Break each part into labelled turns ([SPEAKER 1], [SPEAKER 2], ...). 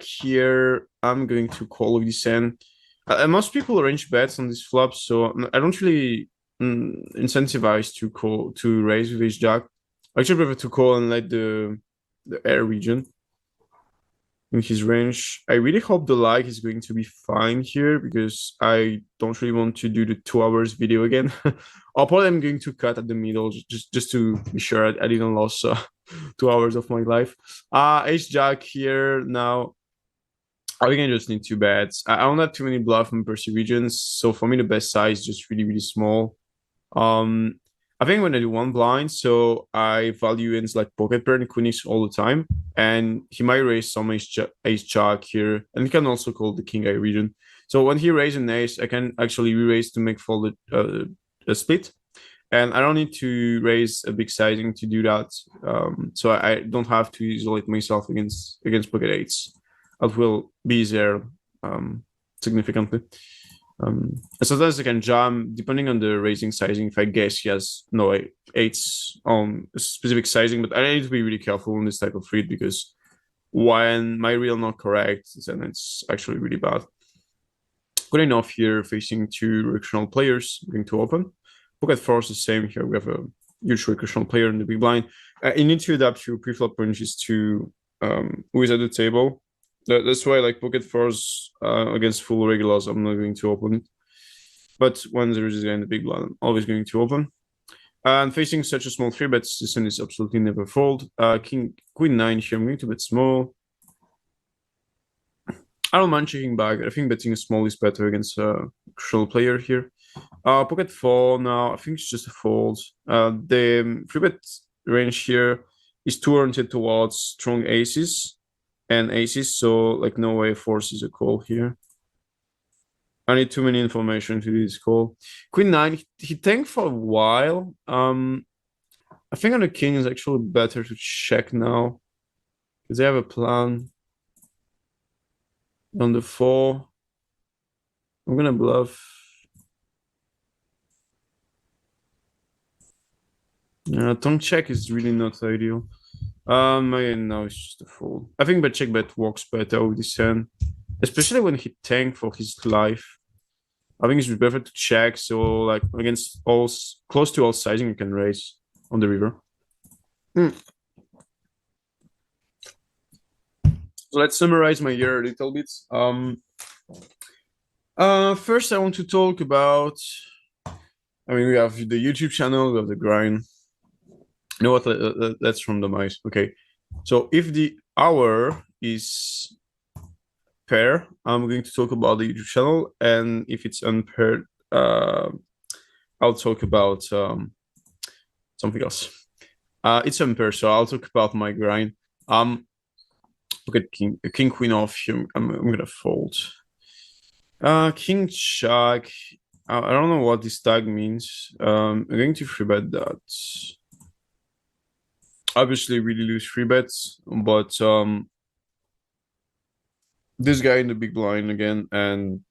[SPEAKER 1] here, I'm going to call with this hand. Most people arrange bets on this flop, so I don't really incentivize to raise with ace jack. I actually prefer to call and let the air region in his range. I really hope the lag is going to be fine here because I don't really want to do the 2 hours video again. I'll probably am going to cut at the middle just to be sure I didn't lose 2 hours of my life. Ace jack here now. I think I just need 2 bets. I don't have too many bluff and perceive regions, so for me the best size is just really small. I think when I do 1 blind, so I value ends like pocket pair and queen X all the time, and he might raise some ace jack here, and he can also call the king eye region. So when he raises an ace, I can actually re-raise to make fold a split, and I don't need to raise a big sizing to do that. So I don't have to isolate myself against pocket eights. It will be there significantly. Sometimes I can jam depending on the raising sizing. If I guess he has no eights on a specific sizing, but I need to be really careful on this type of read because when my real not correct, then it's actually really bad. Good enough here facing 2 recreational players, going to open. Pocket 4 is the same here. We have a huge recreational player in the big blind. You need to adapt your pre-flop ranges to who is at the table. That's why, like, pocket 4s against full regulars, I'm not going to open it. But when there is a guy in the big blind, I'm always going to open. And facing such a small 3-bet, this hand is absolutely never fold. Queen 9 here, I'm going to bet small. I don't mind checking back. I think betting small is better against a crucial player here. Pocket 4 now, I think it's just a fold. The 3-bet range here is too oriented towards strong aces and aces, so like no way forces a call here. I need too many information to do this call. Queen 9, he tanked for a while. I think on the king is actually better to check now because they have a plan. On the 4, I'm gonna bluff. Tongue check is really not ideal. And now it's just a fold. I think bet check bet works better with this hand, especially when he tanked for his life. I think it's better to check, so like against all close to all sizing, you can raise on the river. So let's summarize my year a little bit. First, I want to talk about. I mean, we have the YouTube channel, we have the grind. You know what? Let's randomize. Okay, so if the hour is pair, I'm going to talk about the YouTube channel, and if it's unpaired, I'll talk about something else. It's unpaired, so I'll talk about my grind. Look at king queen off here. I'm gonna fold. King jack. I don't know what this tag means. I'm going to free bet that. Obviously, really lose free bets, but this guy in the big blind again, and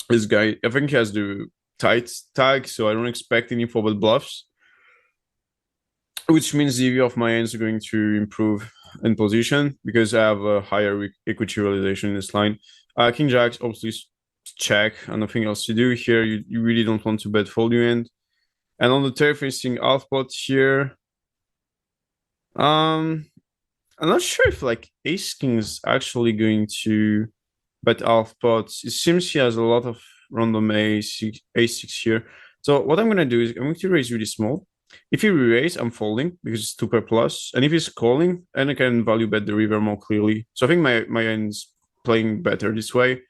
[SPEAKER 1] this guy, I think he has the tight tag, so I don't expect any forward bluffs, which means the EV of my hands are going to improve in position because I have a higher equity realization in this line. King jack, obviously check, and nothing else to do here. You really don't want to bet fold you end. And on the turf facing half pot here, I'm not sure if like ace king is actually going to bet half pots. It seems he has a lot of random a6 here. So what I'm gonna do is I'm going to raise really small. If he re-raise, I'm folding because it's 2 pair plus. And if he's calling, then I can value bet the river more clearly. So I think my end's playing better this way.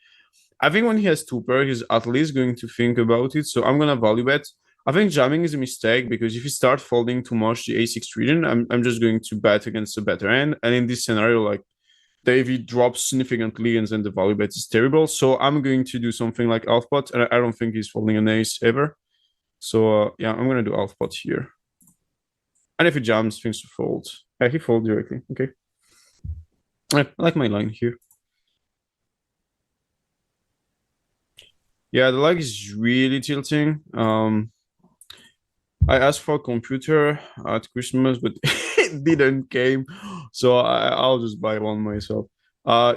[SPEAKER 1] I think when he has 2 pair, he's at least going to think about it. So I'm gonna value bet. I think jamming is a mistake because if you start folding too much the a6 region, I'm just going to bet against a better end. And in this scenario, like the AV drops significantly and then the value bet is terrible. So I'm going to do something like half pot, and I don't think he's folding an ace ever. So yeah, I'm gonna do half pot here. And if he jams, things to fold. He folds directly. Okay. I like my line here. Yeah, the leg is really tilting. I asked for a computer at Christmas, but it didn't came. So I'll just buy one myself.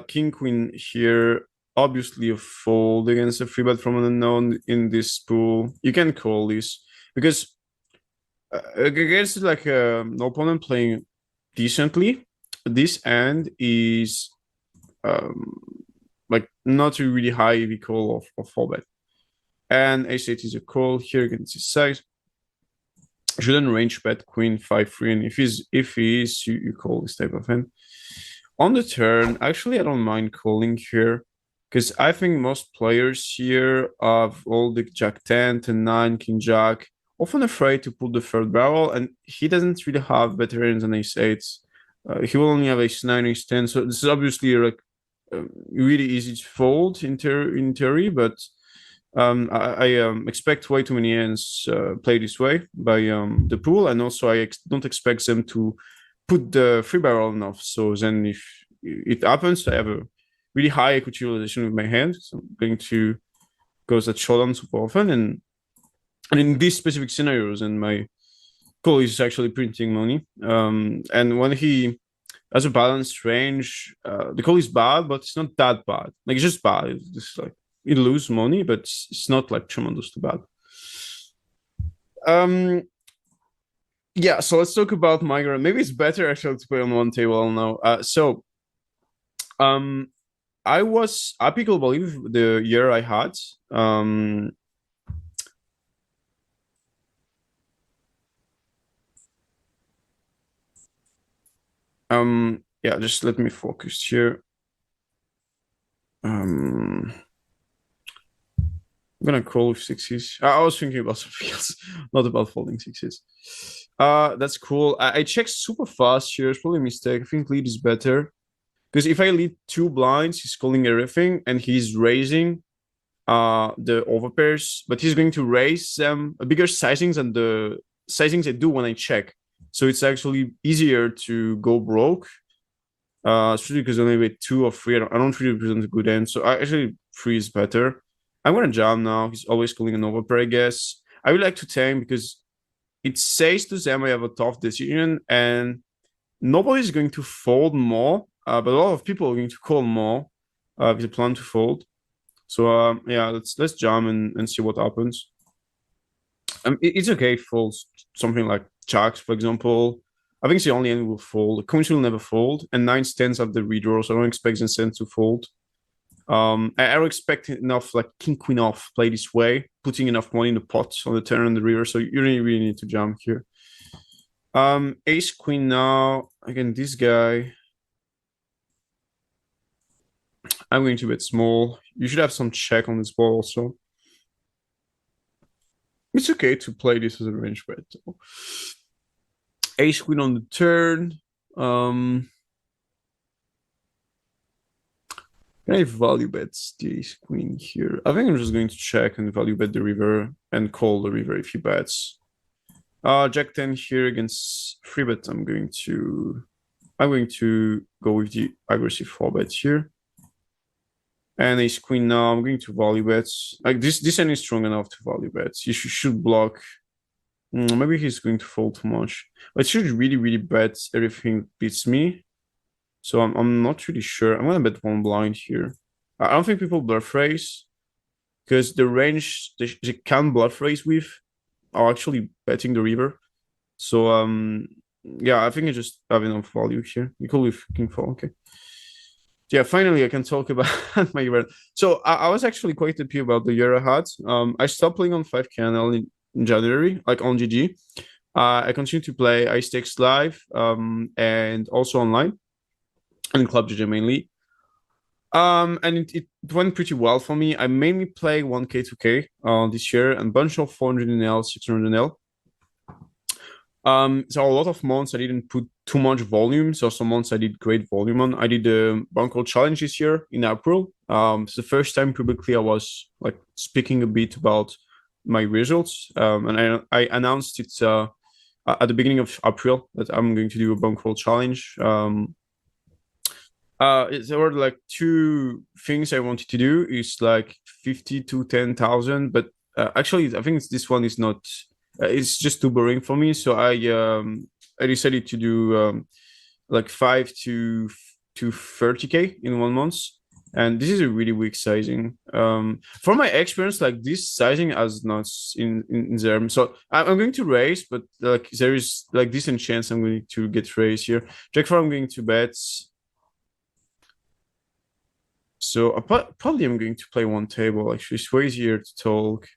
[SPEAKER 1] King Queen here, obviously a fold against a free bet from an unknown in this pool. You can call this because against like an opponent playing decently, this end is like not a really high EV call of 4-bet. And ace-8 is a call here against his size. Shouldn't range bet queen 5-3, and if he is, you call this type of hand. On the turn, actually, I don't mind calling here because I think most players here have all the Jack 10, 10 9, King Jack, often afraid to pull the third barrel, and he doesn't really have better hands than ace 8. He will only have ace 9, ace 10, so this is obviously like really easy to fold in theory, but I expect way too many hands play this way by the pool, and also I don't expect them to put the free barrel enough. So then if it happens, I have a really high equity utilization with my hand. So I'm going to go that showdown super often, and in these specific scenarios, and my call is actually printing money. And when he has a balanced range, the call is bad, but it's not that bad. Like it's just bad. It's just like you lose money, but it's not like tremendously bad. Yeah, so let's talk about migrant. Maybe it's better actually to play on one table now. I was apical, believe the year I had. Yeah, just let me focus here. I'm gonna call with sixes. I was thinking about something else, not about folding sixes. That's cool. I checked super fast here. It's probably a mistake. I think lead is better. Because if I lead 2 blinds, he's calling everything and he's raising the overpairs, but he's going to raise them a bigger sizings than the sizings I do when I check. So it's actually easier to go broke. Especially because only with 2 or 3, I don't really represent a good end. So actually 3 is better. I'm gonna jam now. He's always calling an overpair, I guess. I would like to tank because it says to them I have a tough decision and nobody's going to fold more, but a lot of people are going to call more with a plan to fold. So yeah, let's jam and see what happens. It's okay if folds something like jacks, for example. I think it's the only end will fold. Queens will never fold, and 9s, 10s have the redraw, so I don't expect Zen to fold. I don't expect enough like king queen off play this way, putting enough money in the pot on the turn and the river. So you really need to jump here. Ace queen now. Again, this guy. I'm going to bet small. You should have some check on this ball also. It's okay to play this as a range bet. Ace queen on the turn. Can I value bet the ace queen here? I think I'm just going to check and value bet the river and call the river if he bets. Jack 10 here against free bet. I'm going to go with the aggressive 4-bet here. And ace queen now. I'm going to value bet. Like this hand is strong enough to value bet. You should block. Maybe he's going to fold too much. But should really bet everything beats me. So I'm not really sure. I'm gonna bet 1 blind here. I don't think people bluff raise because the range they can bluff raise with are actually betting the river. So yeah, I think I just have enough value here. You call with king 4, okay. Yeah, finally I can talk about my year. So I was actually quite happy about the year I had. I stopped playing on 5KNL in January, like on GG. I continue to play Ice Stakes live and also online and Club GG mainly. And it went pretty well for me. I mainly play 1K, 2K this year and a bunch of 400NL, 600NL. So a lot of months I didn't put too much volume. So some months I did great volume on. I did the Bankroll challenge this year in April. It's the first time publicly I was like speaking a bit about my results. And I announced it at the beginning of April that I'm going to do a Bankroll challenge. There were like 2 things I wanted to do. It's like 50 to 10,000, but actually I think this one is not. It's just too boring for me. So I decided to do like 5 to to 30k in 1 month, and this is a really weak sizing. From my experience, like this sizing has nuts in there. So I'm going to raise, but like there is like decent chance I'm going to get raised here. Jack 4, I'm going to bet. So probably I'm going to play one table. Actually, it's way easier to talk.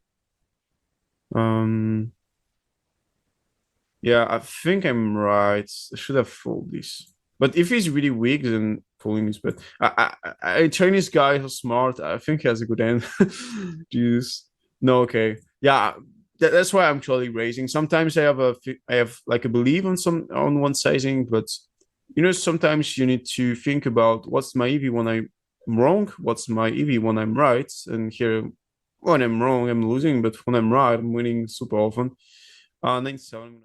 [SPEAKER 1] Yeah, I think I'm right. I should have folded this. But if he's really weak, then calling is bad. A Chinese guy who's smart, I think he has a good hand. Jeez. No, okay. Yeah, that's why I'm actually raising. Sometimes I have like a belief on one sizing, but sometimes you need to think about what's my EV when I'm wrong, what's my EV when I'm right. And here, when I'm wrong, I'm losing, but when I'm right, I'm winning super often. 97.